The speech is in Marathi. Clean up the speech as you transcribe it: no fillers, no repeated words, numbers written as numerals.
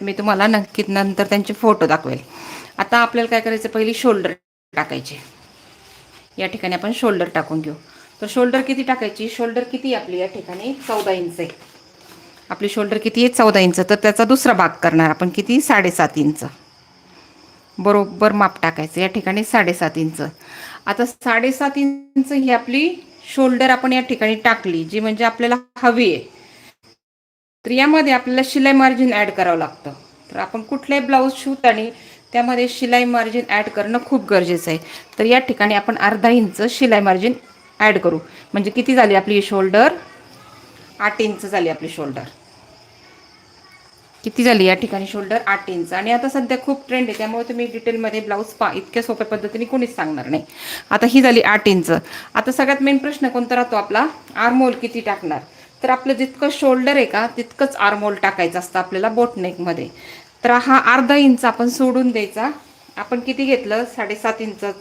मी तुम्हाला नक्कीच नंतर त्यांचे फोटो दाखवेल. आता आपल्याला काय करायचं, पहिली शोल्डर टाकायचे. या ठिकाणी आपण शोल्डर टाकून घेऊ. तर शोल्डर किती टाकायची, शोल्डर किती आपली या ठिकाणी 14 इंच आहे. आपली शोल्डर किती आहे, 14 इंच. तर त्याचा दुसरा भाग करणार आपण किती, 7.5 इंच. बरोबर माप टाकायचं या ठिकाणी 7.5 इंच. आता 7.5 इंच ही आपली शोल्डर आपण या ठिकाणी टाकली, जी म्हणजे आपल्याला हवी आहे. तर यामध्ये आपल्याला शिलाई मार्जिन ॲड करावं लागतं. तर आपण कुठलाही ब्लाऊज शिवताना त्यामध्ये शिलाई मार्जिन ॲड करणं खूप गरजेचं आहे. तर या ठिकाणी आपण अर्धा इंच शिलाई मार्जिन ॲड करू. म्हणजे किती झाली आपली शोल्डर, 8 इंच झाली आपली शोल्डर. किती झाली या ठिकाणी शोल्डर, 8 इंच. आणि आता सध्या खूप ट्रेंड आहे, त्यामुळे तुम्ही डिटेलमध्ये ब्लाऊज इतक्या सोप्या पद्धतीने कोणीच सांगणार नाही. आता ही झाली 8 इंच. आता सगळ्यात मेन प्रश्न कोणता राहतो आपला, आर्महोल किती टाकणार. तर आपलं जितकं शोल्डर आहे का तितकंच आर्महोल टाकायचं असतं आपल्याला बोटनेकमध्ये. तर हा अर्धा इंच आपण सोडून द्यायचा. आपण किती घेतलं, 7.5 इंचाचा